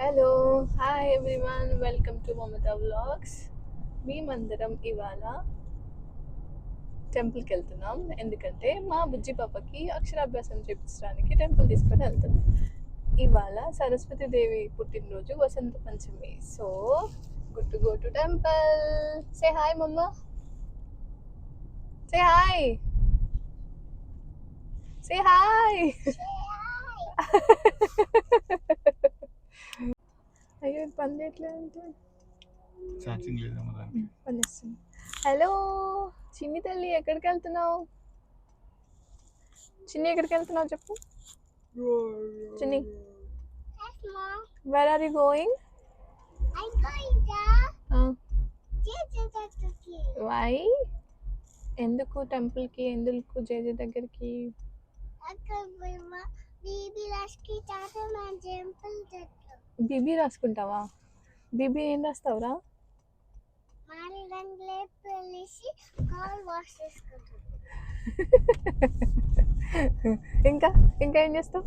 Hello hi everyone welcome to Mamata vlogs. మేమందరం ఇవాళ టెంపుల్కి వెళ్తున్నాం, ఎందుకంటే మా బుజ్జి పాపకి అక్షరాభ్యాసం చేపించడానికి టెంపుల్ తీసుకొని వెళ్తున్నాం. ఇవాళ సరస్వతి దేవి పుట్టినరోజు, Vasant Panchami. So good to go to temple. Say hi mamma, say hi, say hi. అయ్యో పని చేయట్లేదంటే పని చేస్తుంది. హలో చిన్ని తల్లి, ఎక్కడికి వెళ్తున్నావు? చిన్ని ఎక్కడికి వెళ్తున్నావు చెప్పు. Chinni, where are you going? Why? ఎందుకు టెంపుల్కి? ఎందుకు జేజే దగ్గరికి? బీబీ రాసుకుంటావా? బీబీ ఏం రాస్తావురా? ఇంకా ఇంకా ఏం చేస్తావు?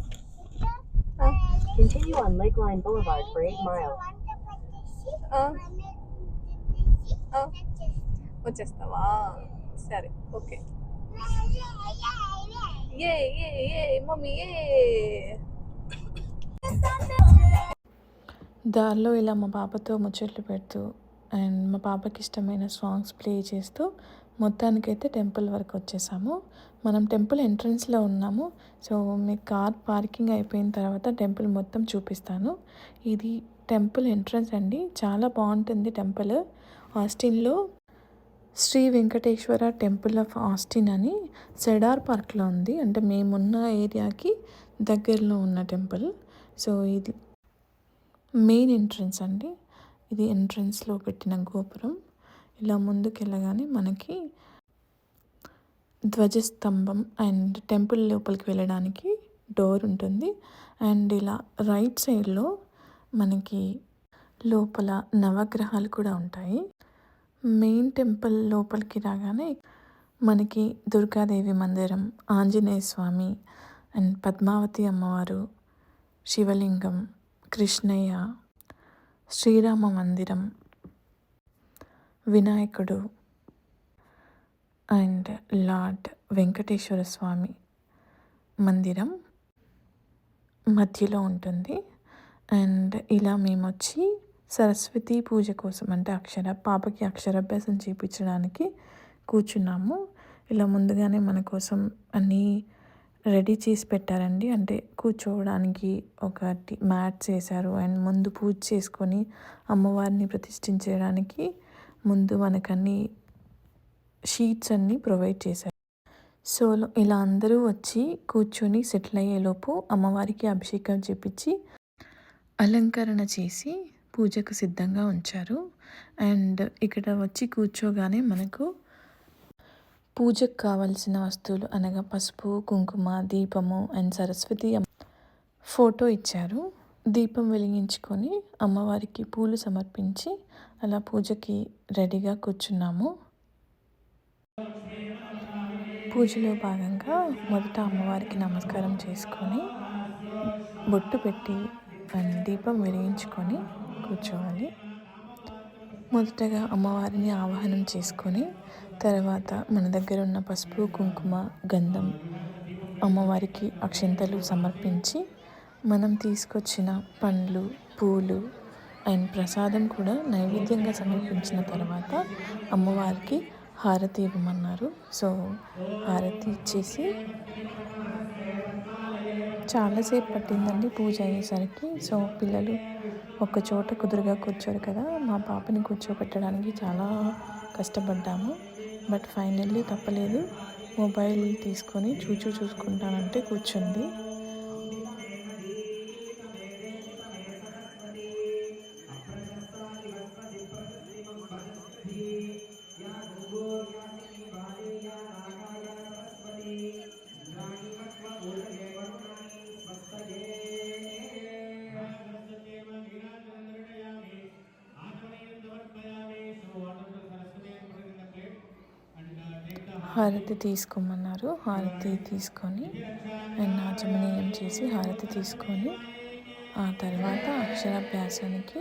Continue on Lakeline Boulevard for 8 miles. వచ్చేస్తావా? సరే, ఓకే. ఏ ఏ ఏ మమ్మీ ఏ. దారిలో ఇలా మా పాపతో ముచ్చట్లు పెడుతూ అండ్ మా పాపకి ఇష్టమైన సాంగ్స్ ప్లే చేస్తూ మొత్తానికైతే టెంపుల్ వరకు వచ్చేసాము. మనం టెంపుల్ ఎంట్రన్స్లో ఉన్నాము. సో మీ కార్ పార్కింగ్ అయిపోయిన తర్వాత టెంపుల్ మొత్తం చూపిస్తాను. ఇది టెంపుల్ ఎంట్రన్స్ అండి, చాలా బాగుంటుంది టెంపుల్. ఆస్టిన్లో Sri Venkateswara temple of Austin అని సెడార్ పార్క్లో ఉంది, అంటే మేమున్న ఏరియాకి దగ్గరలో ఉన్న టెంపుల్. సో ఇది మెయిన్ ఎంట్రన్స్ అండి. ఇది ఎంట్రన్స్లో పెట్టిన గోపురం. ఇలా ముందుకు వెళ్ళగానే మనకి ధ్వజస్తంభం అండ్ టెంపుల్ లోపలికి వెళ్ళడానికి డోర్ ఉంటుంది. అండ్ ఇలా రైట్ సైడ్లో మనకి లోపల నవగ్రహాలు కూడా ఉంటాయి. మెయిన్ టెంపుల్ లోపలికి రాగానే మనకి దుర్గాదేవి మందిరం, ఆంజనేయ స్వామి అండ్ పద్మావతి అమ్మవారు, శివలింగం, కృష్ణయ్య, శ్రీరామ మందిరం, వినాయకుడు అండ్ లార్డ్ వెంకటేశ్వర స్వామి మందిరం మధ్యలో ఉంటుంది. అండ్ ఇలా మేము వచ్చి సరస్వతి పూజ కోసం, అంటే పాపకి అక్షరాభ్యాసం చేయించడానికి కూర్చున్నాము. ఇలా ముందుగానే మన కోసం అన్నీ రెడీ చేసి పెట్టారండి, అంటే కూర్చోవడానికి ఒకటి మ్యాట్స్ వేశారు. అండ్ ముందు పూజ చేసుకొని అమ్మవారిని ప్రతిష్ఠించడానికి ముందు మనకన్నీ షీట్స్ అన్నీ ప్రొవైడ్ చేశారు. సో ఇలా అందరూ వచ్చి కూర్చొని సెటిల్ అయ్యేలోపు అమ్మవారికి అభిషేకం చేపించి అలంకరణ చేసి పూజకు సిద్ధంగా ఉంచారు. అండ్ ఇక్కడ వచ్చి కూర్చోగానే మనకు పూజకు కావాల్సిన వస్తువులు అనగా పసుపు, కుంకుమ, దీపము అండ్ సరస్వతి ఫోటో ఇచ్చారు. దీపం వెలిగించుకొని అమ్మవారికి పూలు సమర్పించి అలా పూజకి రెడీగా కూర్చున్నాము. పూజలో భాగంగా మొదట అమ్మవారికి నమస్కారం చేసుకొని బొట్టు పెట్టి అండ్ దీపం వెలిగించుకొని కూర్చోవాలి. మొదటగా అమ్మవారిని ఆవాహనం చేసుకొని తర్వాత మన దగ్గర ఉన్న పసుపు, కుంకుమ, గంధం, అమ్మవారికి అక్షంతలు సమర్పించి మనం తీసుకొచ్చిన పండ్లు, పూలు అండ్ ప్రసాదం కూడా నైవేద్యంగా సమర్పించిన తర్వాత అమ్మవారికి హారతి ఇవ్వమన్నారు. సో హారతి ఇచ్చేసి చాలాసేపు పట్టిందండి పూజ అయ్యేసరికి. సో పిల్లలు ఒక చోట కుదురుగా కూర్చోరు కదా, మా పాపని కూర్చోబెట్టడానికి చాలా కష్టపడ్డాము. బట్ ఫైనల్లీ తప్పలేదు, మొబైల్ తీసుకొని చూసుకుంటానంటే కూర్చుంది. హారతి తీసుకోమన్నారు. హారతి తీసుకొని అండ్ ఆచమనీయం చేసి హారతి తీసుకొని ఆ తర్వాత అక్షరాభ్యాసానికి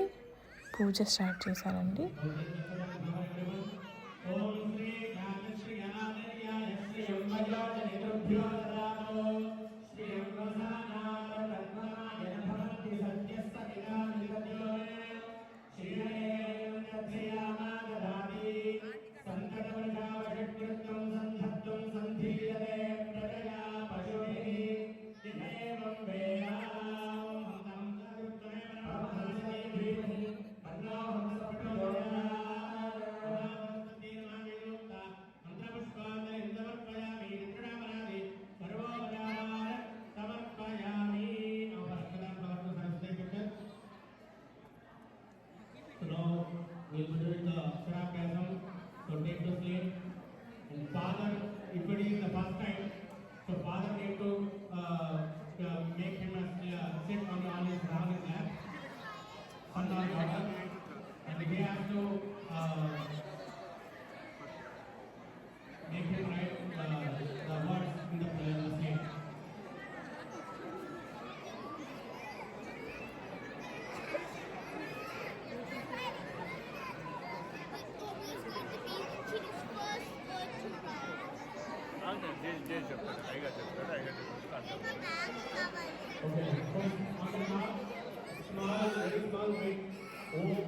పూజ స్టార్ట్ చేశారండి. So now we'll be doing the Aksharaabhyasam. So take the slate. And father, if it is the first time, so father need to make him sit on his lap, son or daughter, and he has to make him write the words in the slate. Okay, so on the mark, small, very small bit, Om.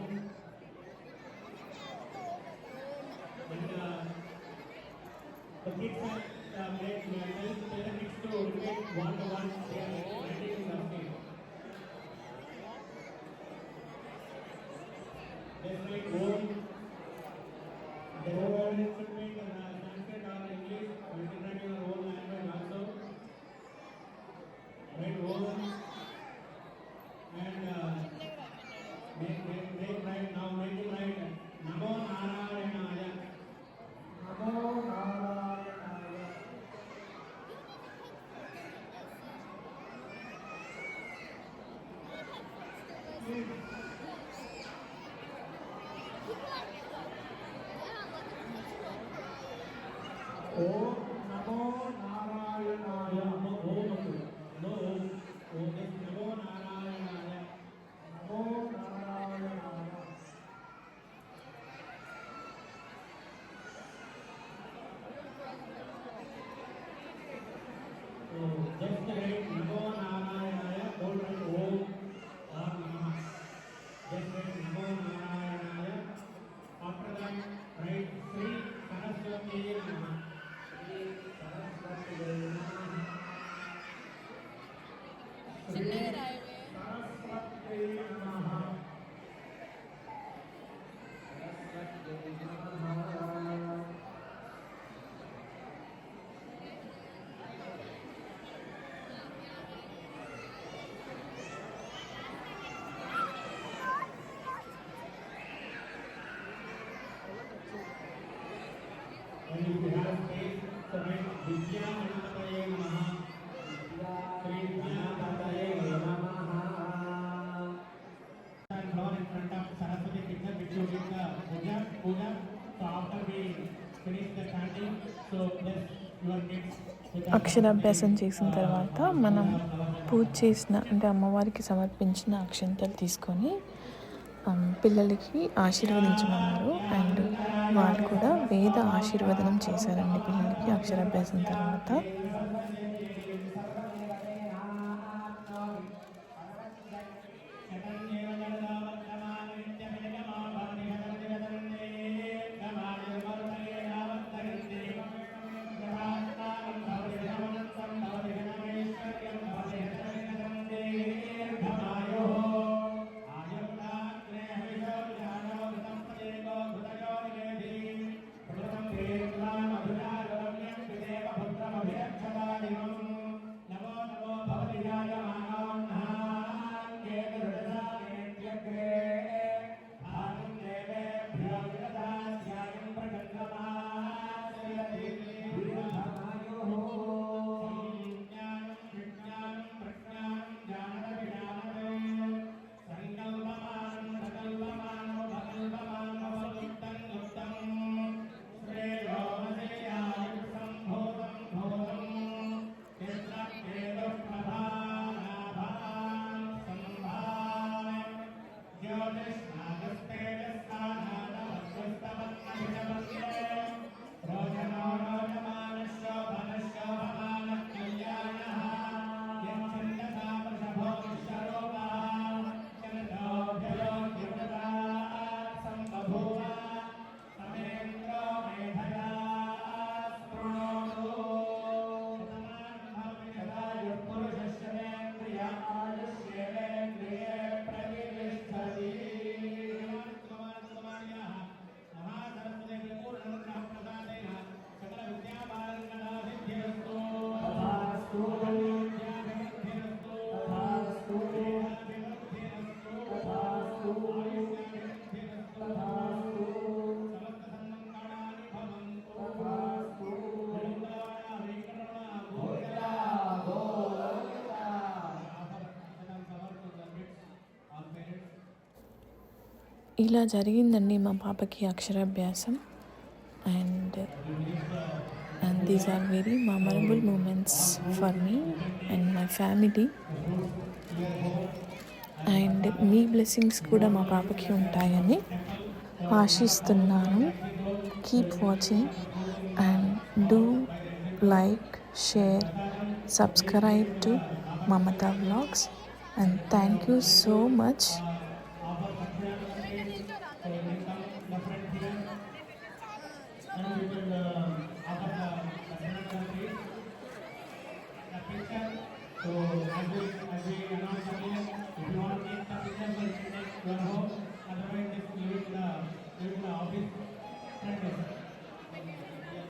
And the kids are tell the kids to repeat one by one, they are writing in the state. Just like Om. The word should be in Sanskrit or English, you can write your own language also. Write Om and make right now, make it right. Namo Narayanaya. Namo Narayanaya. Om Namo Narayanaya. No Om. No Om. Om is Namo Narayanaya. Namo Narayanaya. So just write Namo Narayanaya, don't write Om or Namah. Just write Namo Narayanaya. After that, write Sri Saraswati Namah. Sri Saraswati Namah. Sri Saraswati Namah. Saraswati Namah. And if you have space, so write Vidya Ganapataye Namaha. Sri Vidya Ganapataye Namaha. And draw in front of Saraswati picture, which you did the puja. So after we finish the chanting, so bless your kids. అక్షరాభ్యాసం చేసిన తర్వాత మనం పూజ చేసిన అంటే అమ్మవారికి సమర్పించిన అక్షంతలు తీసుకొని పిల్లలకి ఆశీర్వదించమన్నారు. అండ్ వాళ్ళు కూడా వేద ఆశీర్వదనం చేశారండి పిల్లలకి అక్షరాభ్యాసం తర్వాత. Namo ఇలా జరిగిందండి మా పాపకి అక్షరాభ్యాసం. And these are very memorable moments for me and my family. And మీ బ్లెస్సింగ్స్ కూడా మా పాపకి ఉంటాయని ఆశిస్తున్నాను. Keep watching and do like, share, subscribe to Mamata vlogs. And thank you so much. So as we announced earlier, if you want to take the picture for your home, otherwise just leave it in the office front desk.